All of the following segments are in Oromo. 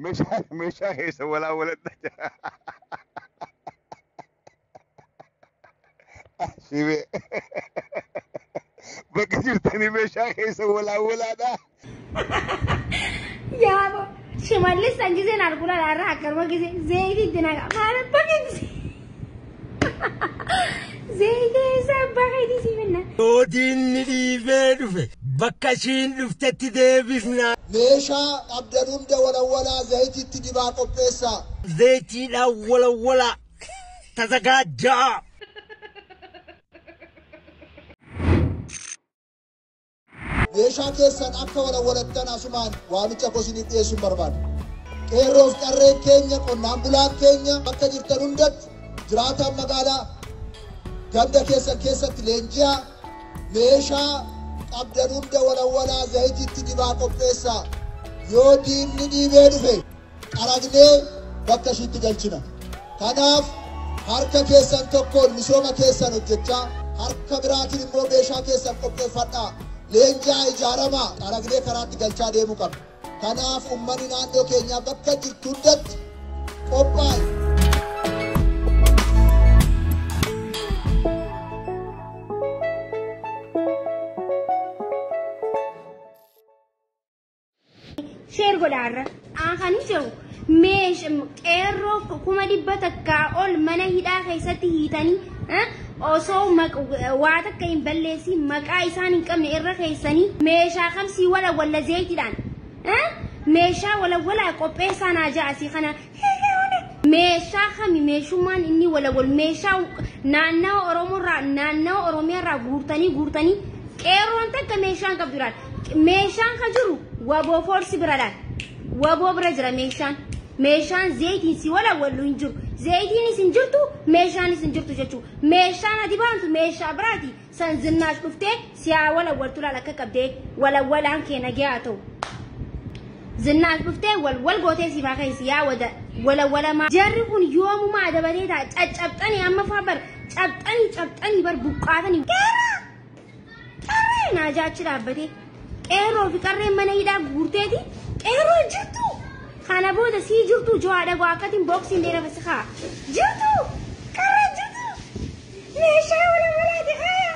meeshaa keessa walaa waladha. Shibee bakka jirtanii meeshaa keessa walaa walaadha. Yaabo shimallis sanjiseen argula laarraa akkaruma gisee zeeyitii itti naqa maala bakkeetti zeeyitii isa bakkeetti si finna. Oodiinni dhiibee dhufe bakka ishiin dhuftetti deebifna. Meeshaa qabdan hunda walawwalaa zayitiitti dibaa qopheessaa. Zayitiidhaan walawwalaa tasagaajjaa. Meeshaa keessan akka walawwalattan asumaan waamicha gosinii dhiyeessuun barbaada. Qeerroof qarreen keenya qonnaan bulaan keenya bakka jirtan hundatti jiraataan magaalaa ganda keessatti leenji'aa meeshaa qabdan hunda walawwalaa zayitiitti dibaa qopheessaa. Yoo diinni dhiibee dhufe qaragnee bakka ishiitti galchina. Kanaaf harka keessan tokkoon misooma keessan hojjechaa harka biraatiin immoo meeshaa keessan qopheeffadhaa. Leenjaa ijaaramaa qaragnee karaatti galchaa deemuu qabna. Kanaaf uummanni naannoo keenyaa bakka jirtu hundatti qophaa'e. Sheer godhaarra kan jiru qeerroo kuma dhibba takkaa ol mana hidhaa keessatti hiitanii osoo waa takka hin balleessin maqaa isaan hin qabne irra keessanii meeshaa kamsii walawwala zeeyitiidhaan meeshaa walawwalaa qopheessaa naa ja'asii kana meeshaa kami meeshummaan inni walawwal meeshaa naannawa Oromoorraa naannawa Oromiyaarraa guurtanii qeerroon takka meeshaan qabduraan meeshaan ka jiru waboo foorsi biraadhaan waboo bira jira meeshaan zeeyitiin si walawwallu hin jiru. Zaytiin isin jirtu meeshaan isin jirtu jechuudha. Meeshaan ati baantu meeshaa biraati san zinnaash dhuftee siyaa walawwaltu laala akka qabdee walawwalaan kee nagee haa ta'u. Zinnaash dhuftee wal gootee si baa keessi yaa walawwalamaa. Jarri kun yoomumaa dabalee ta'a caccabxanii amma faa bar cabxanii bar buqqaatanii. Qarree naa jaachi dhaabbatee qeerroo fi qarreen mana hidhaa guurteeti qeerroo jirtu. Kana booda si jirtu jo'aadha waakatiin boksiin dheera fasakaa jirtu qarree jirtu meeshaa walawwalaati haa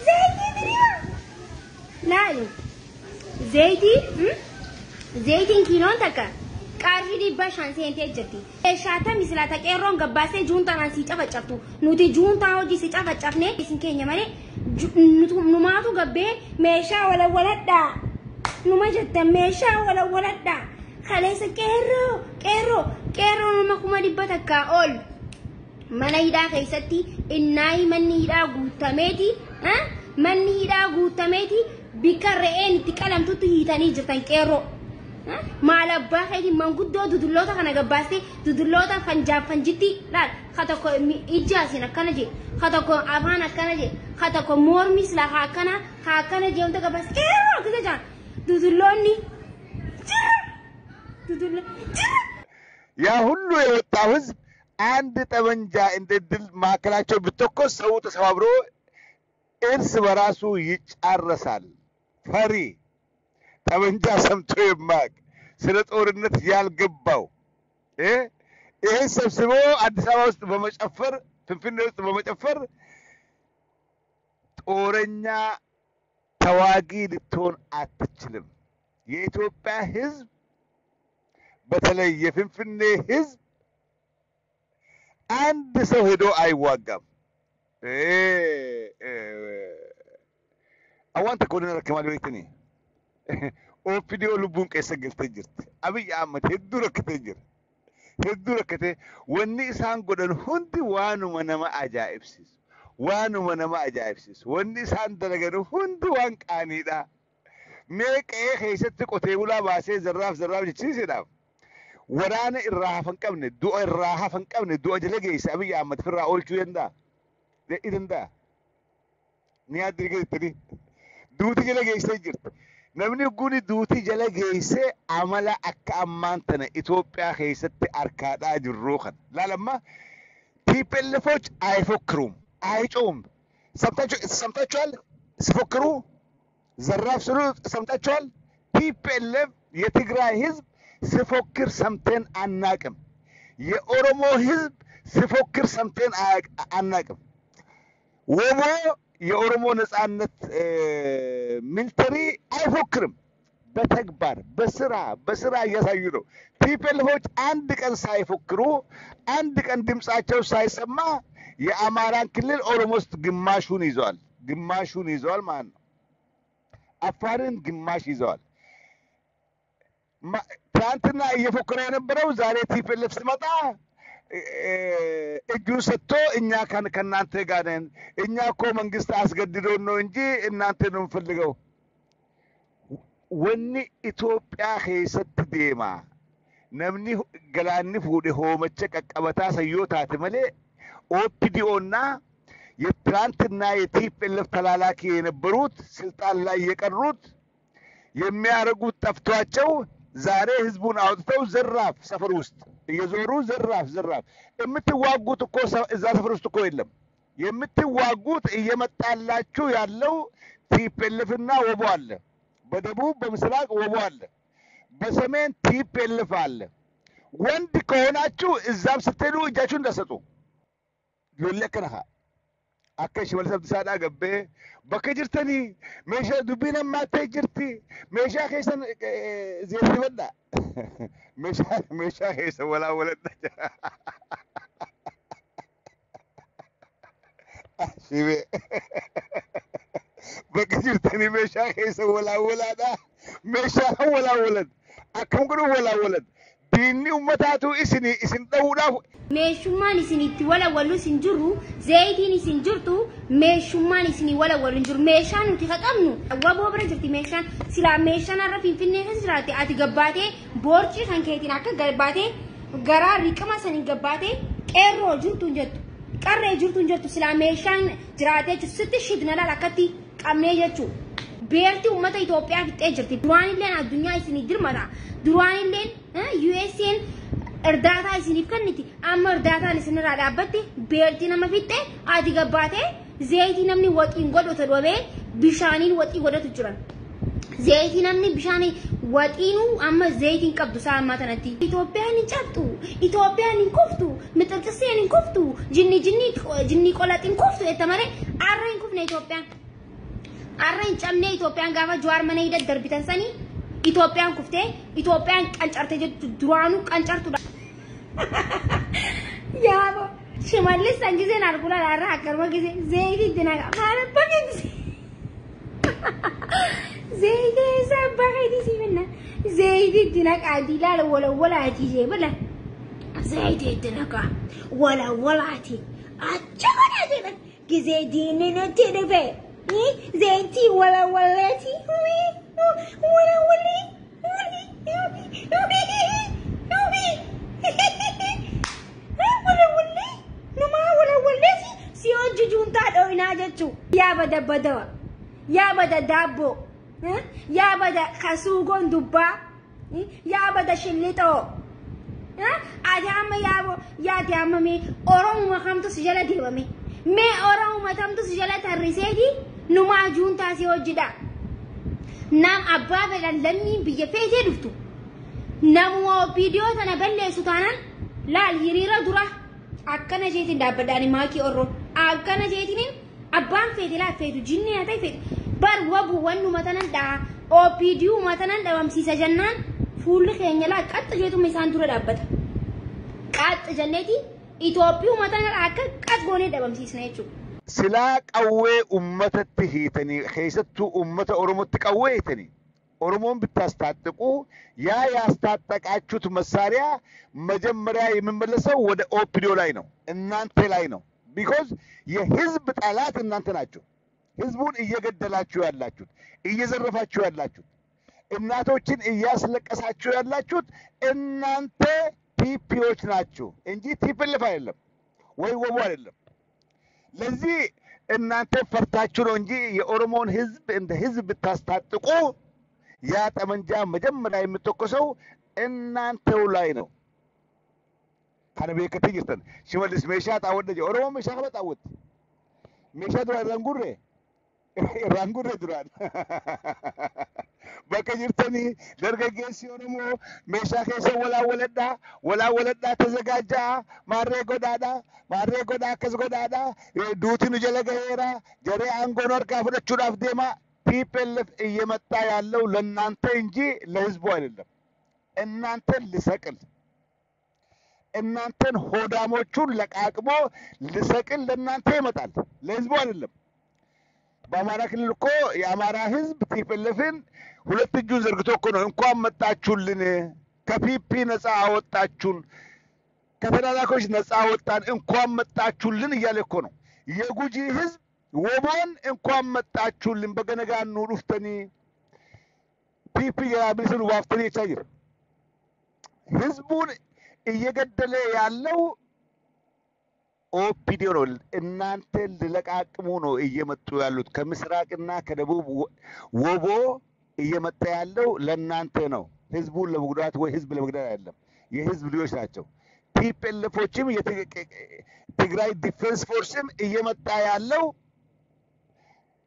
zayitii diriiraa laalu zayitiin kiiloon takka qarshii 500 seentee jirti. Meeshaa tammi silaata qeerroon gabbaasee juuntaan si cafacaftu nuti juuntaa hojii si cafacafne isin keenya malee numaatu gabbee meeshaa walawwaladhaa numa jettan meeshaa walawwaladhaa. Kaleessa qeerroo nama kuma dhibba takkaa ol mana hidhaa keessatti innaayi manni hidhaa guutameeti bikka re'een itti qalamtutti hiitanii jirtan qeerroo. Maal abbaa keetiin manguddoo dudulloota kana gabbaastee dudulloota fanjitti laal ka tokko ijaasin akkana jee ka tokko afaan akkana jee ka tokko mormis la haa akkana jee wanta gabbaastee qeerroo akkasa jaan dudulloonni ያ ሁሉ የወጣው ህዝብ አንድ ጠመንጃ እንደ ድል ማዕከላቸው ብትተኮስ ሰው ተሰባብሮ እርስ በራሱ ይጫረሳል። ፈሪ ጠመንጃ ሰምቶ የማያውቅ ስለ ጦርነት ያልገባው ይህን ሰብስቦ አዲስ አበባ ውስጥ በመጨፈር ፍንፍኔ ውስጥ በመጨፈር ጦረኛ ተዋጊ ልትሆን አትችልም። የኢትዮጵያ ህዝብ በተለይ የፍንፍኔ ህዝብ አንድ ሰው ሄዶ አይዋጋም። አዋንተ ኮሎኔል ከማል ቤትኒ ኦፒዲዮ ልቡን ቀሰገልተ ጅርት አብይ አህመድ ሄዱ ረከተ ወኒ ኢሳን ጎደን ሁንዲ ዋኑመ ነማ አጃኢብሲስ ወኒ ኢሳን ደለገኑ ሁንዲ ዋን ቃኒዳ ሜቀ ኸይሰት ቆቴ ቡላ ባሴ ዘራፍ ጅቺሲዳፍ waraana irraa hafan qabne du'a irraa hafan qabne du'a jala geesse Abiy Ahmed firraa oolchuu danda'a ni addirgeettani duuti jala geessee jirti namni guni duuti jala geessee amala akka ammaan tana Itoophiyaa keessatti arkaadhaa jirruu kan laalamma TPLFዎች አይፎክሩም አይጮም ሰምታችኋል ሲፎክሩ ዘራፍ ስሉ ሰምታችኋል TPLF የትግራይ ህዝብ ሲፎክር ሰምተን አናቅም። የኦሮሞ ህዝብ ሲፎክር ሰምተን አናቅም። ወሞ የኦሮሞ ነጻነት ሚሊተሪ አይፎክርም። በተግባር በስራ እያሳዩ ነው። ቲፒኤልኤፎች አንድ ቀን ሳይፎክሩ አንድ ቀን ድምጻቸው ሳይሰማ የአማራን ክልል ኦሮሞ ውስጥ ግማሹን ይዘዋል ማለት ነው። አፋርን ግማሽ ይዘዋል። ትናንትና እየፎከረ የነበረው ዛሬ ቲፒኤልኤፍ ሲመጣ እጁን ሰጥቶ እኛ ከእናንተ ጋር ነን፣ እኛ እኮ መንግስት አስገድዶን ነው እንጂ እናንተ ነው የምንፈልገው። ወኒ ኢትዮጵያ ኬሰት ዴማ ነምኒ ገላኒ ፉዴ ሆመቸ ቀቀበታ ሰዮታት መሌ ኦፒዲኦና የትናንትና የቲፒኤልኤፍ ተላላኪ የነበሩት ስልጣን ላይ የቀሩት የሚያረጉት ጠፍቷቸው ዛሬ ህዝቡን አውጥተው ዘራፍ ሰፈር ውስጥ እየዞሩ ዘራፍ የምትዋጉት እኮ እዛ ሰፈር ውስጥ እኮ የለም። የምትዋጉት እየመጣላችሁ ያለው ቲፒኤልኤፍና ወቦ አለ። በደቡብ በምስራቅ ወቦ አለ። በሰሜን ቲፒኤልኤፍ አለ። ወንድ ከሆናችሁ እዛም ስትሄዱ እጃችሁን እንዳሰጡ ሎለከነሃ አከሽ ወልሰብ ተሳዳ ገበ በከጅርተኒ ሜሻ ዱቢና ማተ ጅርቲ ሜሻ ከሰን ዘይወዳ ሜሻ ከሰ ወላ ወለዳ ሲቤ በከጅርተኒ ሜሻ ከሰ ወላ ወላዳ ሜሻ ወላ ወለድ አከም ጉሩ ወላ ወለድ ዲኒ ኡመታቱ ኢስን ደውዳፍ meeshummaan isinitti wala wallu sin jirru zayitiin isin jirtu meeshummaan isini wala wallu jiru meeshaan nuti qabnu waboo bira jirti meeshaan sila meeshaan arra finfinnee kan jiraate ati gabbaatee boorcii kan keetiin akka gabbaatee garaa riqama sanin gabbaatee qeerroo jirtu jettu qarree jirtu jettu sila meeshaan jiraate jechu sitti shidna laal akkatti qabnee jechu beerti ummata Itoophiyaa fixee jirti duraan illee addunyaa isini dirmata duraan illee USA'n እርዳታ isiniif kanniti amma እርዳታን isinirraa dhaabbatti beelti nama fixxe ati gabbaate zayitii namni waxiin godhatu dhobe bishaaniin waxii godhatu jiran zayitii namni bishaanii waxiinu amma zayitiin qabdu saa amma tanatti Itoophiyaan hin cabtu Itoophiyaan hin kuftu mixirqiseen hin kuftu jinni qolaxiin kuftu ettamare arra hin kufne Itoophiyaan arra hin cabne Itoophiyaan gaafa Jawaar mana hidhat darbitan sanii Itoophiyaan kufte Itoophiyaan qancarte jettu duraanuu qancartudha yaabo shimallis sanjiseen argula larra akkarma gise zeyti dinaga mala bagisi zeyti sabagiti simenna zeyti dinaga adilal wala ati jebala zeyti dinaga wala ati achana jeba gize dinene tidefe zeyti wala ati wala ya bada dabo ya bada kasugon dubba ya bada shillito ajama yabo ya diama me oromo khamtu sijala diwame me oromo tamtu sijala tarrisedi numa junta si hojida nam ababa lammi biye fete duftu namu video tana balle sutanan laal hirira dura akkana jeetin dabbadani maaki orro akkana jeetinin abbaan fete la fetu jinni atay fetu bar wabu wannu matanan da OPDU matanan da wamsisa jannan fuul keenya la qatt jeetu misaan dura dabbata qatt janneti Itoophiyu matanan akka qatt goone dabamsiisna jechu sila qawwe ummatatti hiitani keessattu ummata oromotti qawwe hiitani ኦሮሞን ብታስታጥቁ ያ ያስታጠቃችሁት መሳሪያ መጀመሪያ የሚመለሰው ወደ ኦፒዲዮ ላይ ነው እናንተ ላይ ነው ቢኮዝ የህዝብ ጠላት እናንተ ናችሁ ህዝቡን እየገደላችሁ ያላችሁት እየዘረፋችሁ ያላችሁት እናቶችን እያስለቀሳችሁ ያላችሁት እናንተ ቲፒዎች ናችሁ እንጂ ቲፒኤልኤፍ አይደለም ወይ ወቦ አይደለም ለዚህ እናንተ ፈርታችሁ ነው እንጂ የኦሮሞን ህዝብ እንደ ህዝብ ብታስታጥቁ ያ ጠመንጃ መጀመሪያ የምትተኮሰው እናንተው ላይ ነው ካነቤ ከተይስተን ሽመልስ ሜሻ ታወደጀ ኦሮሞ ሜሻ ከበጣውት ሜሻ ድራ ራንጉሬ ዱራን bakka jirtanii dargaggeessi Oromoo meeshaa keessa walaa waladhaa tazagaajaa maarree godhaa akkas godhaadha duuti nu jala gaheera jaree aangoon harkaa fudhachuudhaaf deema TPLF እየመጣ ያለው ለእናንተ እንጂ ለህዝቡ አይደለም እናንተን ሊሰቅል እናንተን ሆዳሞቹን ለቃቅሞ ሊሰቅል ለእናንተ ይመጣል ለህዝቡ አይደለም በአማራ ክልል እኮ የአማራ ህዝብ TPLFን ሁለት እጁን ዘርግቶ እኮ ነው እንኳን መጣችሁልን ከፒፒ ነፃ አወጣችሁን ከተላላኮች ነፃ አወጣን እንኳን መጣችሁልን እያለ እኮ ነው የጉጂ ህዝብ ወቦን እንኳን መጣችሁልን በገነጋኑ ሩፍተኒ ፒፒ ያብስሉ ዋፍተኒ ይቻይር ህዝቡን እየገደለ ያለው ኦፒዲዮ ነው እናንተ ለለቃቅሙ ነው እየመጡ ያሉት ከምስራቅና ከደቡብ ወቦ እየመጣ ያለው ለእናንተ ነው ህዝቡን ለመጉዳት ወይ ህዝብ ለመግደል አይደለም የህዝብ ልጆች ናቸው TPLFዎችም የትግራይ ዲፌንስ ፎርስም እየመጣ ያለው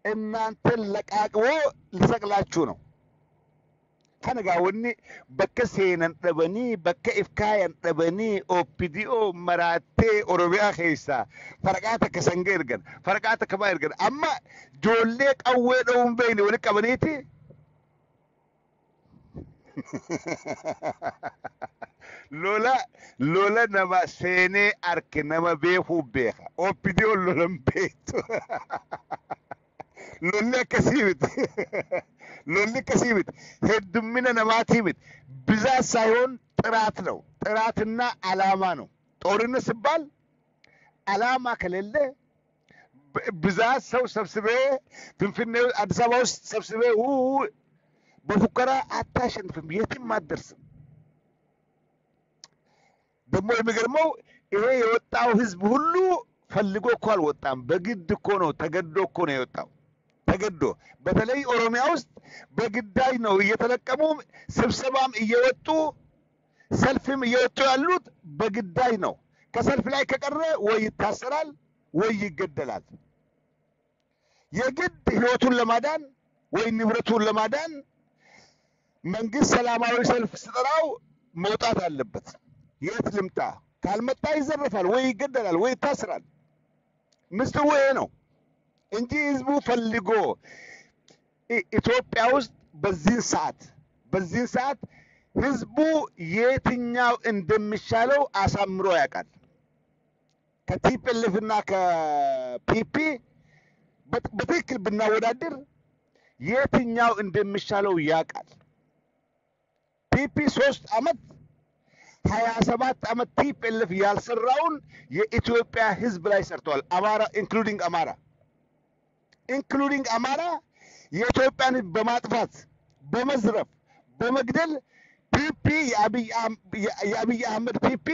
እናንተ ለቃቅሞ ሊሰቅላችሁ ነው ከነጋውኒ በከሴነን ደበኒ በከኢፍካያን ደበኒ ኦፒዲኦ መራቴ ኦሮሚያ ኸይሳ ፈርቃተ ከሰንገርገን ፈርቃተ ከማይርገን አማ ጆሌ ቀዌ ደውን በይኒ ወልቀበኔቲ lola nama sene arke nama beeku beeka opidio lolan beetu lolle kasibit hedumina namatimit ብዛት ሳይሆን ጥራት ነው ጥራትና ዓላማ ነው ጦርነት ሲባል ዓላማ ከሌለ ብዛት ሰው ሰብስበ ፍንፍኔ አዲስ አበባ ውስጥ ሰብስበ በፉከራ አታሸንፍም የትም አትደርስም ደግሞ የሚገርመው ይሄ የወጣው ህዝብ ሁሉ ፈልጎ እኮ አልወጣም በግድ እኮ ነው ተገዶ እኮ ነው የወጣው ተገዶ በተለይ ኦሮሚያ ውስጥ በግዳይ ነው እየተለቀሙ ስብሰባም እየወጡ ሰልፍም እየወጡ ያሉት በግዳይ ነው ከሰልፍ ላይ ከቀረ ወይ ይታሰራል ወይ ይገደላል የግድ ህይወቱን ለማዳን ወይ ንብረቱን ለማዳን መንግስት ሰላማዊ ሰልፍ ሲጠራው መውጣት አለበት የት ልምጣ ካልመጣ ይዘረፋል ወይ ይገደላል ወይ ይታሰራል ምስጢሩ ይሄ ነው እንጂ ህዝቡ ፈልጎ ኢትዮጵያ ውስጥ በዚህ ሰዓት ህዝቡ የትኛው እንደሚሻለው አሳምሮ ያውቃል ከቲፒኤልኤፍና ከፒፒ በትክክል ብናወዳደር የትኛው እንደሚሻለው ያውቃል ፒፒ 3 አመት 27 አመት TPLF ያልሰራውን የኢትዮጵያ ህዝብ ላይ ሰርቷል አማራ ኢንክሉዲንግ አማራ የኢትዮጵያን በማጥፋት በመዝረፍ በመግደል ፒፒ የአብይ አህመድ ፒፒ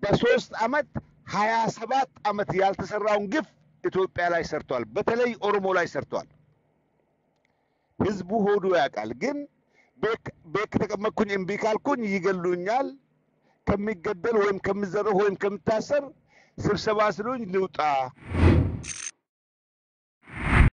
በ3 አመት 27 አመት ያልተሰራውን ግፍ ኢትዮጵያ ላይ ሰርቷል በተለይ ኦሮሞ ላይ ሰርቷል ህዝቡ ሆዱ ያውቃል ግን ቤክ ተቀመጥኩኝ እምቢ ካልኩኝ ይገሉኛል ከሚገደል ወይም ከሚዘረፍ ወይም ከምታሰር ስብሰባ ስሉኝ ልውጣ